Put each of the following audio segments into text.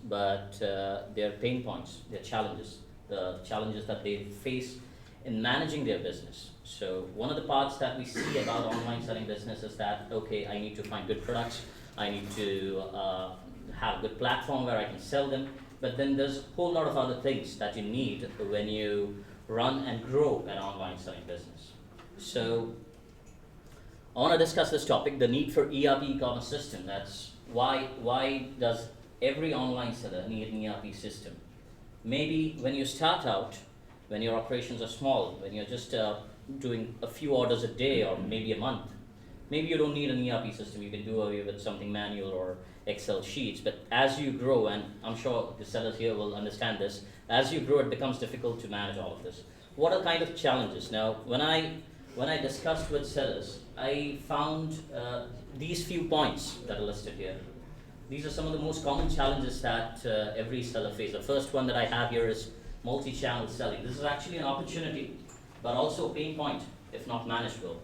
but their pain points, their challenges, the challenges that they face in managing their business. So one of the parts that we see about online selling business is that, okay, I need to find good products, I need to have a good platform where I can sell them, but then there's a whole lot of other things that you need when you run and grow an online selling business. So I want to discuss this topic, the need for ERP e-commerce system. That's why does every online seller need an ERP system? Maybe when you start out, when your operations are small, when you're just doing a few orders a day or maybe a month, maybe you don't need an ERP system. You can do away with something manual or Excel sheets. But as you grow, and I'm sure the sellers here will understand this, as you grow, it becomes difficult to manage all of this. What are kind of challenges? Now, when I discussed with sellers, I found these few points that are listed here. These are some of the most common challenges that every seller faces. The first one that I have here is multi-channel selling. This is actually an opportunity, but also a pain point if not managed well.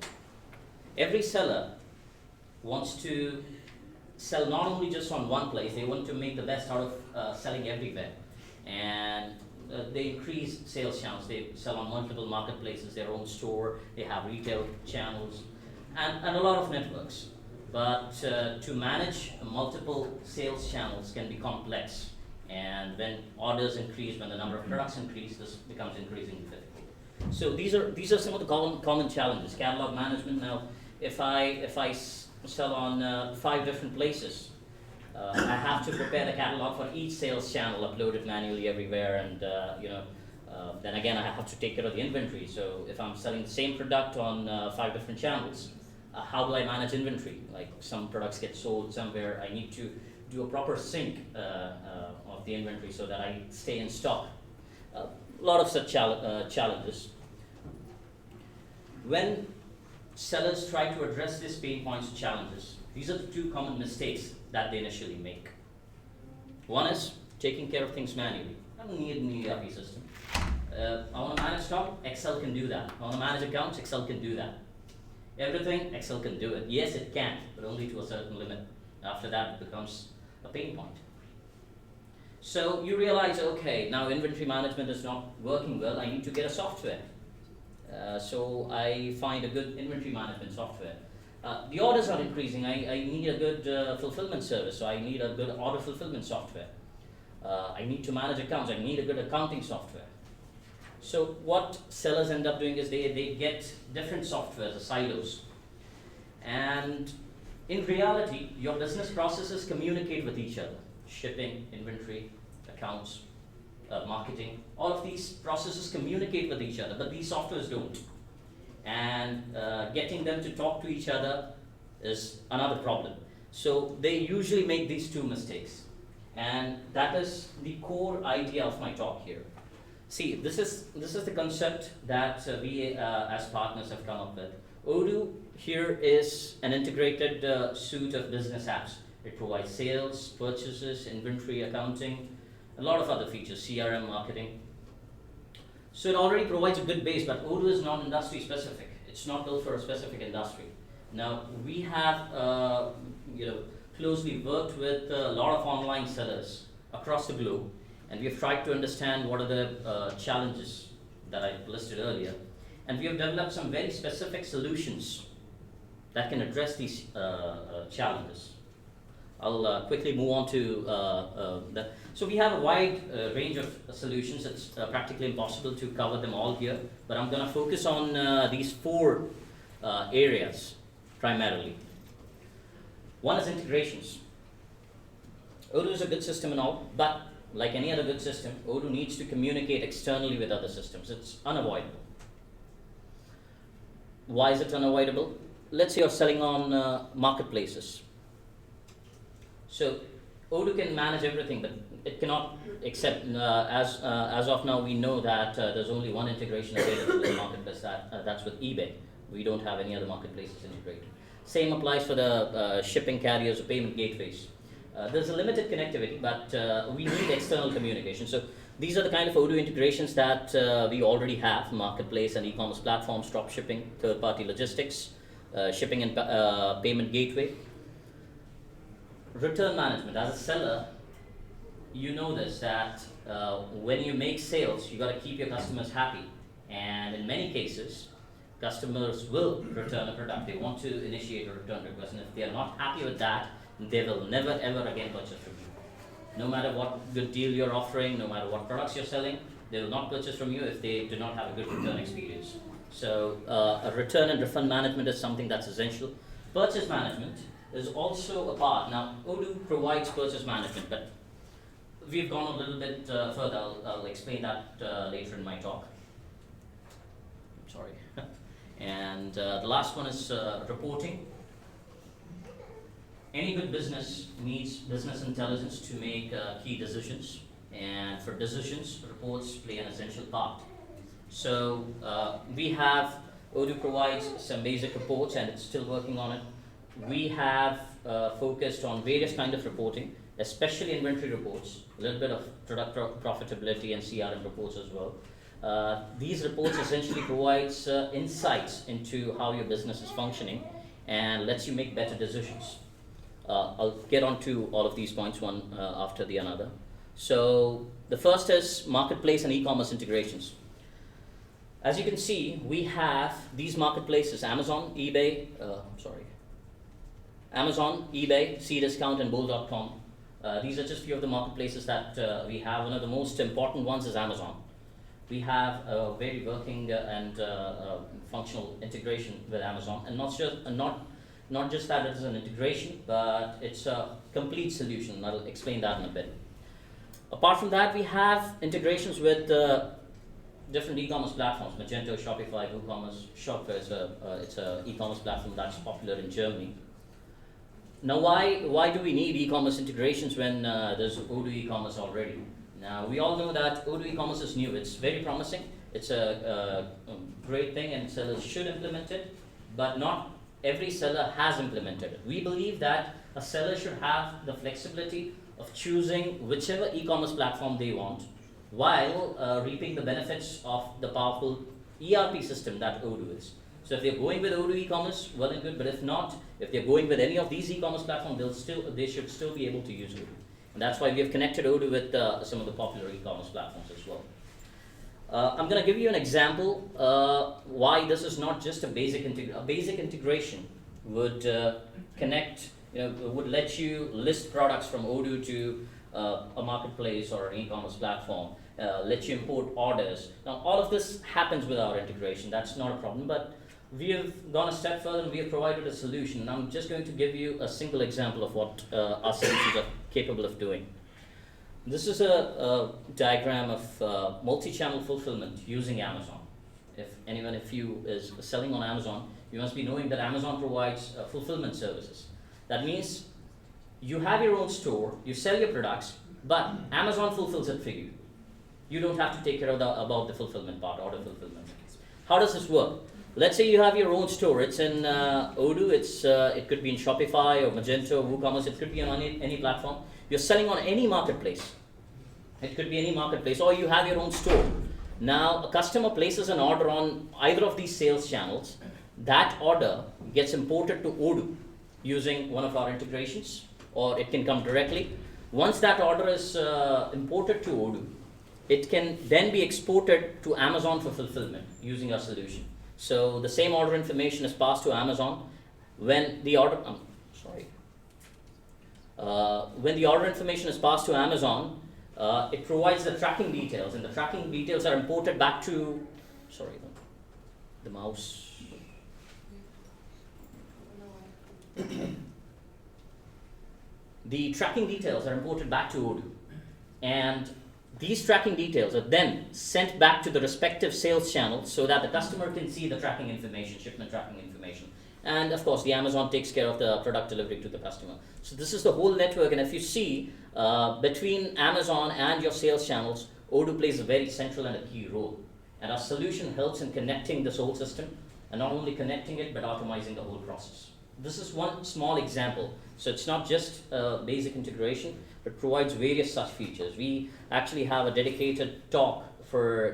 Every seller wants to sell not only just on one place, they want to make the best out of selling everywhere. And they increase sales channels. They sell on multiple marketplaces, their own store, they have retail channels, and a lot of networks. But to manage multiple sales channels can be complex. And when orders increase, when the number of products increase, this becomes increasingly difficult. So these are some of the common challenges. Catalog management. Now, if I sell on 5 different places, I have to prepare the catalog for each sales channel, upload it manually everywhere, and then again I have to take care of the inventory. So if I'm selling the same product on 5 different channels, how do I manage inventory? Like some products get sold somewhere, I need to do a proper sync of the inventory so that I stay in stock. A lot of such challenges. When sellers try to address these pain points and challenges, these are the 2 common mistakes that they initially make. One is taking care of things manually. I don't need an ERP system. I want to manage stock, Excel can do that. I want to manage accounts, Excel can do that. Everything, Excel can do it. Yes, it can, but only to a certain limit. After that, it becomes a pain point. So you realize, okay, now inventory management is not working well, I need to get a software. So I find a good inventory management software. The orders are increasing, I need a good fulfillment service, so I need a good order fulfillment software. I need to manage accounts, I need a good accounting software. So what sellers end up doing is they get different softwares, silos. And in reality, your business processes communicate with each other. Shipping, inventory, accounts, marketing, all of these processes communicate with each other, but these softwares don't. And getting them to talk to each other is another problem. So they usually make these 2 mistakes. And that is the core idea of my talk here. See, this is the concept that we as partners have come up with. Odoo here is an integrated suite of business apps. It provides sales, purchases, inventory, accounting, a lot of other features, CRM, marketing. So it already provides a good base, but Odoo is not industry specific. It's not built for a specific industry. Now, we have closely worked with a lot of online sellers across the globe, and we have tried to understand what are the challenges that I listed earlier. And we have developed some very specific solutions that can address these challenges. I'll quickly move on to that. So we have a wide range of solutions. It's practically impossible to cover them all here, but I'm going to focus on these 4 areas primarily. One is integrations. Odoo is a good system and all, but like any other good system, Odoo needs to communicate externally with other systems. It's unavoidable. Why is it unavoidable? Let's say you're selling on marketplaces. So Odoo can manage everything, but it cannot accept, as of now we know that there's only one integration available with the marketplace, that's with eBay. We don't have any other marketplaces integrated. Same applies for the shipping carriers or payment gateways. There's a limited connectivity, but we need external communication. So these are the kind of Odoo integrations that we already have: marketplace and e-commerce platforms, dropshipping, third-party logistics, shipping and payment gateway. Return management. As a seller, you know this, that when you make sales, you got to keep your customers happy. And in many cases, customers will return a product. They want to initiate a return request, and if they are not happy with that, they will never ever again purchase from you. No matter what good deal you're offering, no matter what products you're selling, they will not purchase from you if they do not have a good return experience. So a return and refund management is something that's essential. Purchase management is also a part. Now, Odoo provides purchase management, but we've gone a little bit further. I'll explain that later in my talk. Sorry. And the last one is reporting. Any good business needs business intelligence to make key decisions, and for decisions, reports play an essential part. So Odoo provides some basic reports, and it's still working on it. We have focused on various kind of reporting, especially inventory reports, a little bit of product profitability and CRM reports as well. These reports essentially provides insights into how your business is functioning and lets you make better decisions. I'll get on to all of these points one after the another. So the first is marketplace and e-commerce integrations. As you can see, we have these marketplaces: Amazon, eBay, Cdiscount, and Bowl.com. These are just few of the marketplaces that we have. One of the most important ones is Amazon. We have a very working and functional integration with Amazon, and not just that it is an integration, but it's a complete solution. And I'll explain that in a bit. Apart from that, we have integrations with different e-commerce platforms: Magento, Shopify, WooCommerce. Shopify is it's a e-commerce platform that's popular in Germany. Now, why do we need e-commerce integrations when there's Odoo e-commerce already? Now, we all know that Odoo e-commerce is new. It's very promising. It's a great thing, and sellers should implement it, but not every seller has implemented it. We believe that a seller should have the flexibility of choosing whichever e-commerce platform they want, while reaping the benefits of the powerful ERP system that Odoo is. So if they're going with Odoo e-commerce, well and good, but if not, if they're going with any of these e-commerce platforms, they should still be able to use Odoo. And that's why we have connected Odoo with some of the popular e-commerce platforms as well. I'm going to give you an example why this is not just a basic integration. A basic integration would would let you list products from Odoo to a marketplace or an e-commerce platform, let you import orders. Now, all of this happens with our integration. That's not a problem, but we have gone a step further and we have provided a solution. And I'm just going to give you a single example of what our solutions are capable of doing. This is a diagram of multi-channel fulfillment using Amazon. If anyone of you is selling on Amazon, you must be knowing that Amazon provides fulfillment services. That means you have your own store, you sell your products, but Amazon fulfills it for you. You don't have to take care of about the fulfillment part, order fulfillment. How does this work? Let's say you have your own store. It's in Odoo. It could be in Shopify or Magento, WooCommerce. It could be on any platform. You're selling on any marketplace. It could be any marketplace, or you have your own store. Now, a customer places an order on either of these sales channels. That order gets imported to Odoo using one of our integrations, or it can come directly. Once that order is imported to Odoo, it can then be exported to Amazon for fulfillment using our solution. So the same order information is passed to Amazon. When the order information is passed to Amazon, it provides the tracking details, and the tracking details are imported back to, the mouse. The tracking details are imported back to Odoo, and these tracking details are then sent back to the respective sales channels so that the customer can see the tracking information, shipment tracking information. And of course, the Amazon takes care of the product delivery to the customer. So this is the whole network, and if you see, between Amazon and your sales channels, Odoo plays a very central and a key role. And our solution helps in connecting this whole system, and not only connecting it, but automizing the whole process. This is one small example. So it's not just basic integration, but provides various such features. We actually have a dedicated talk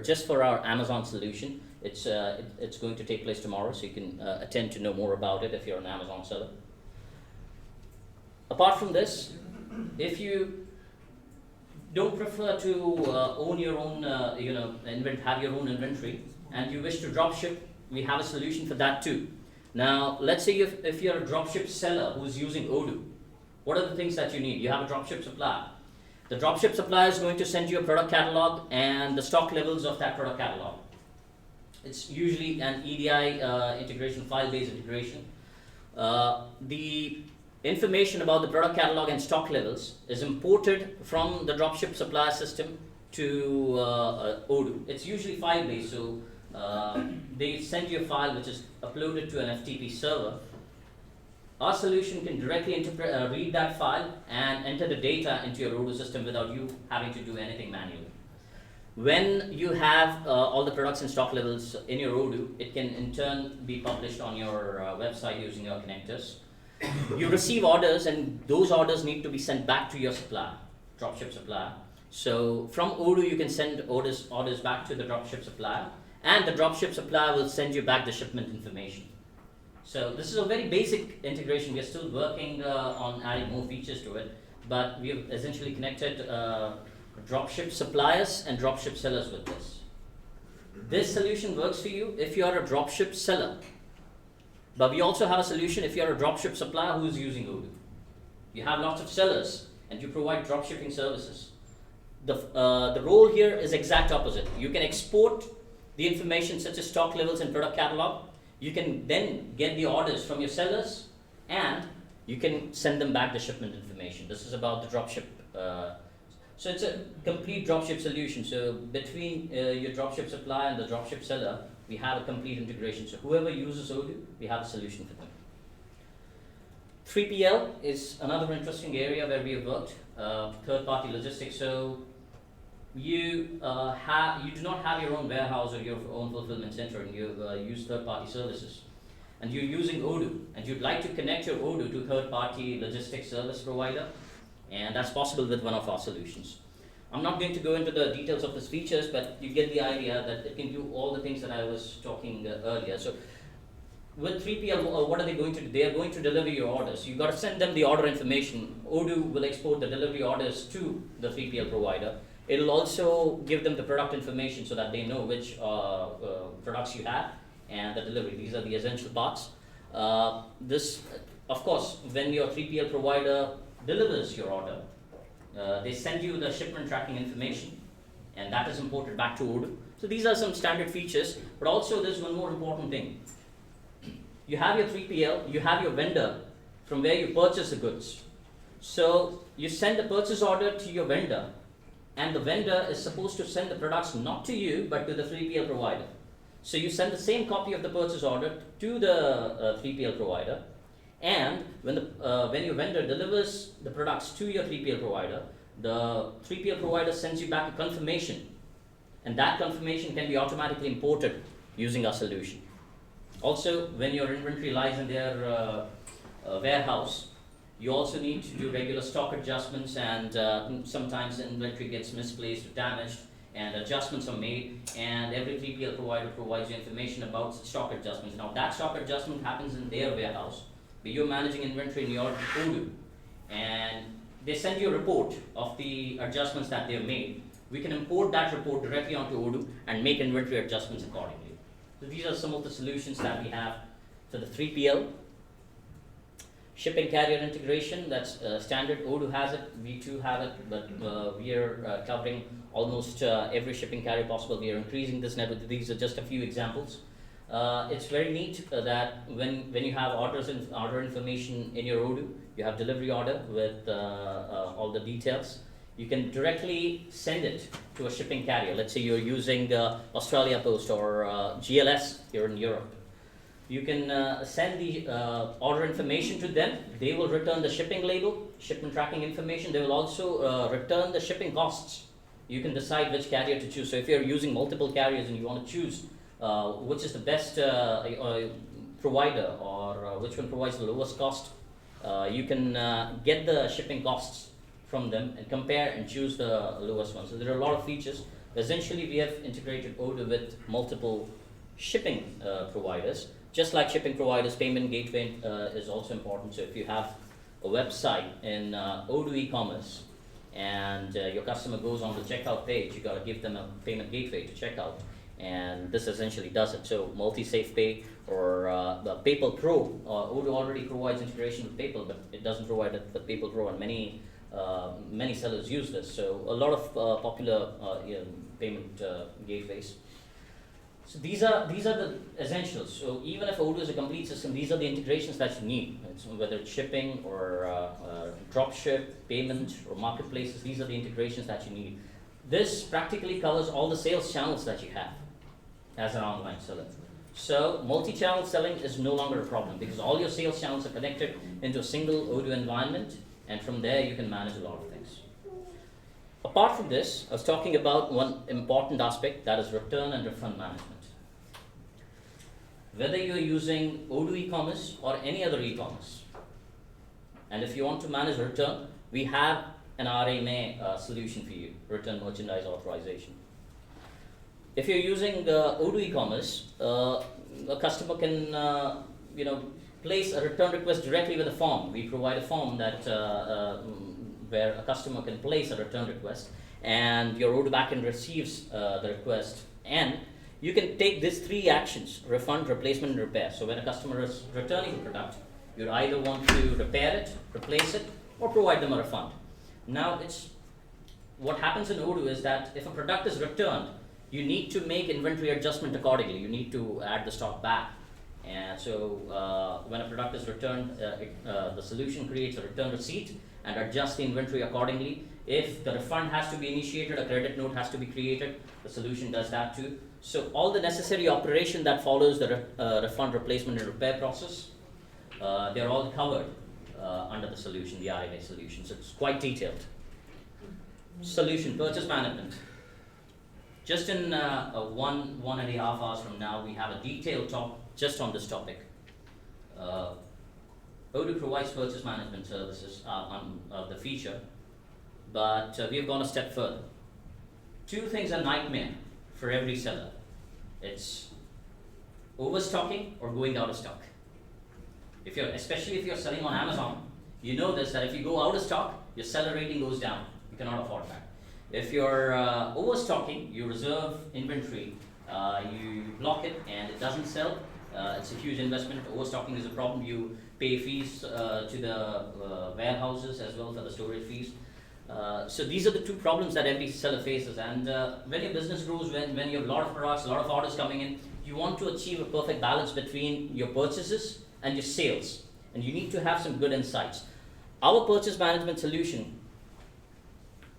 just for our Amazon solution. It's going to take place tomorrow, so you can attend to know more about it if you're an Amazon seller. Apart from this, if you don't prefer to own your own, have your own inventory, and you wish to dropship, we have a solution for that too. Now, let's say if you're a dropship seller who's using Odoo, what are the things that you need? You have a dropship supplier. The dropship supplier is going to send you a product catalog and the stock levels of that product catalog. It's usually an EDI integration, file-based integration. The information about the product catalog and stock levels is imported from the dropship supplier system to Odoo. It's usually file-based, so they send you a file which is uploaded to an FTP server. Our solution can directly read that file and enter the data into your Odoo system without you having to do anything manually. When you have all the products and stock levels in your Odoo, it can in turn be published on your website using your connectors. You receive orders, and those orders need to be sent back to your supplier, dropship supplier. So from Odoo, you can send orders back to the dropship supplier, and the dropship supplier will send you back the shipment information. So this is a very basic integration. We are still working on adding more features to it, but we have essentially connected dropship suppliers and dropship sellers with this. This solution works for you if you are a dropship seller, but we also have a solution if you are a dropship supplier who is using Odoo. You have lots of sellers and you provide dropshipping services. The role here is exact opposite. You can export the information such as stock levels and product catalog. You can then get the orders from your sellers, and you can send them back the shipment information. This is about the dropship. So it's a complete dropship solution. So between your dropship supplier and the dropship seller, we have a complete integration. So whoever uses Odoo, we have a solution for them. 3PL is another interesting area where we have worked. Third-party logistics. So you do not have your own warehouse or your own fulfillment center, and you use third-party services, and you're using Odoo, and you'd like to connect your Odoo to third-party logistics service provider, and that's possible with one of our solutions. I'm not going to go into the details of these features, but you get the idea that it can do all the things that I was talking earlier. So with 3PL, what are they going to do? They are going to deliver your orders. You've got to send them the order information. Odoo will export the delivery orders to the 3PL provider. It'll also give them the product information so that they know which products you have and the delivery. These are the essential parts. This, of course, when your 3PL provider delivers your order, they send you the shipment tracking information, and that is imported back to Odoo. So these are some standard features, but also there's one more important thing. You have your 3PL, you have your vendor from where you purchase the goods. So you send the purchase order to your vendor, and the vendor is supposed to send the products not to you, but to the 3PL provider. So you send the same copy of the purchase order to the 3PL provider, and when your vendor delivers the products to your 3PL provider, the 3PL provider sends you back a confirmation, and that confirmation can be automatically imported using our solution. Also, when your inventory lies in their warehouse, you also need to do regular stock adjustments, and sometimes the inventory gets misplaced or damaged, and adjustments are made, and every 3PL provider provides you information about stock adjustments. Now that stock adjustment happens in their warehouse, but you're managing inventory in your Odoo, and they send you a report of the adjustments that they've made. We can import that report directly onto Odoo and make inventory adjustments accordingly. So these are some of the solutions that we have for the 3PL. Shipping carrier integration, that's standard. Odoo has it, we too have it, but we are covering almost every shipping carrier possible. We are increasing this network. These are just a few examples. It's very neat that when you have order information in your Odoo, you have delivery order with all the details. You can directly send it to a shipping carrier. Let's say you're using Australia Post or GLS here in Europe. You can send the order information to them. They will return the shipping label, shipment tracking information. They will also return the shipping costs. You can decide which carrier to choose. So if you're using multiple carriers and you want to choose which is the best provider, or which one provides the lowest cost, you can get the shipping costs from them and compare and choose the lowest one. So there are a lot of features. Essentially, we have integrated Odoo with multiple shipping providers. Just like shipping providers, payment gateway is also important. So if you have a website in Odoo eCommerce, and your customer goes on the checkout page, you got to give them a payment gateway to checkout, and this essentially does it. So multi-safe pay or the PayPal Pro, Odoo already provides integration with PayPal, but it doesn't provide it with PayPal Pro, and many sellers use this. So a lot of popular payment gateways. So these are the essentials. So even if Odoo is a complete system, these are the integrations that you need. So whether it's shipping or dropship, payment, or marketplaces, these are the integrations that you need. This practically covers all the sales channels that you have as an online seller. So multi-channel selling is no longer a problem because all your sales channels are connected into a single Odoo environment, and from there you can manage a lot of things. Apart from this, I was talking about one important aspect, that is return and refund management. Whether you're using Odoo eCommerce or any other eCommerce, and if you want to manage return, we have an RMA solution for you, Return Merchandise Authorization. If you're using Odoo eCommerce, a customer can place a return request directly with a form. We provide a form that where a customer can place a return request, and your Odoo backend receives the request, and you can take these three actions: refund, replacement, and repair. So when a customer is returning the product, you either want to repair it, replace it, or provide them a refund. Now, what happens in Odoo is that if a product is returned, you need to make inventory adjustment accordingly. You need to add the stock back. And so when a product is returned, the solution creates a return receipt and adjusts the inventory accordingly. If the refund has to be initiated, a credit note has to be created, the solution does that too. So all the necessary operation that follows the refund, replacement, and repair process, they're all covered under the solution, the RMA solution. So it's quite detailed. Solution, purchase management. Just in 1.5 hours from now, we have a detailed talk just on this topic. Odoo provides purchase management services on the feature, but we have gone a step further. Two things are nightmare for every seller. It's overstocking or going out of stock. Especially if you're selling on Amazon, you know this, that if you go out of stock, your seller rating goes down. You cannot afford that. If you're overstocking, you reserve inventory, you block it and it doesn't sell, it's a huge investment. Overstocking is a problem. You pay fees to the warehouses as well for the storage fees. So these are the two problems that every seller faces. And when your business grows, when you have a lot of products, a lot of orders coming in, you want to achieve a perfect balance between your purchases and your sales. And you need to have some good insights. Our purchase management solution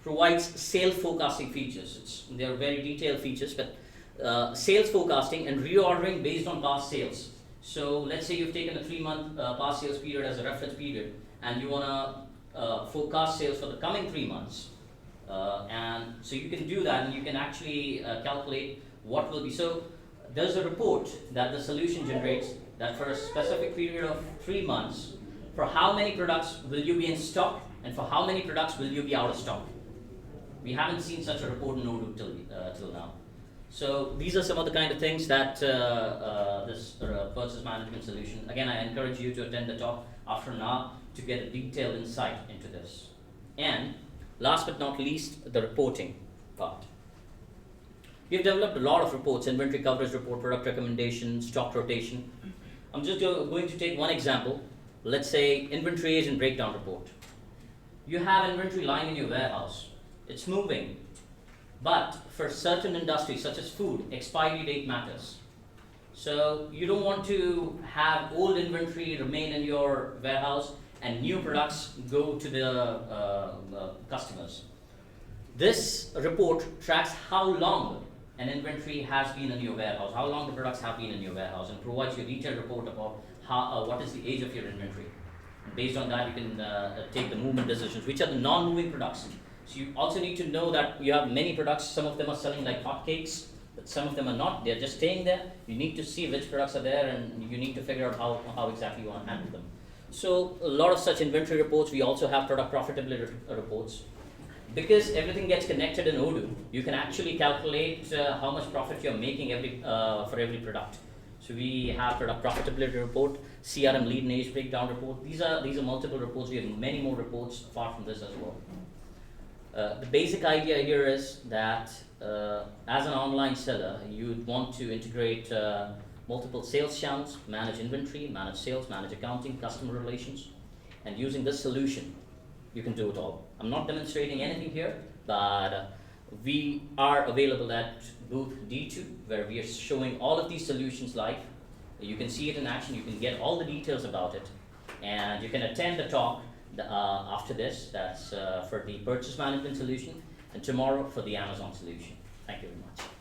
provides sales forecasting features. They are very detailed features, but sales forecasting and reordering based on past sales. So let's say you've taken a 3-month past sales period as a reference period, and you want to forecast sales for the coming 3 months. And so you can do that, and you can actually calculate what will be. So there's a report that the solution generates that for a specific period of 3 months, for how many products will you be in stock, and for how many products will you be out of stock. We haven't seen such a report in Odoo till now. So these are some of the kind of things that this purchase management solution. Again, I encourage you to attend the talk after an hour to get a detailed insight into this. And last but not least, the reporting part. We've developed a lot of reports: inventory coverage report, product recommendation, stock rotation. I'm just going to take one example. Let's say inventory age and breakdown report. You have inventory lying in your warehouse. It's moving. But for certain industries such as food, expiry date matters. So you don't want to have old inventory remain in your warehouse and new products go to the customers. This report tracks how long an inventory has been in your warehouse, how long the products have been in your warehouse, and provides you a detailed report about what is the age of your inventory. And based on that, you can take the movement decisions, which are the non-moving products. So you also need to know that you have many products. Some of them are selling like hotcakes, but some of them are not. They're just staying there. You need to see which products are there, and you need to figure out how exactly you want to handle them. So a lot of such inventory reports. We also have product profitability reports. Because everything gets connected in Odoo, you can actually calculate how much profit you're making for every product. So we have product profitability report, CRM lead and age breakdown report. These are multiple reports. We have many more reports apart from this as well. The basic idea here is that as an online seller, you'd want to integrate multiple sales channels, manage inventory, manage sales, manage accounting, customer relations, and using this solution, you can do it all. I'm not demonstrating anything here, but we are available at booth D2, where we are showing all of these solutions live. You can see it in action, you can get all the details about it, and you can attend the talk after this. That's for the purchase management solution, and tomorrow for the Amazon solution. Thank you very much.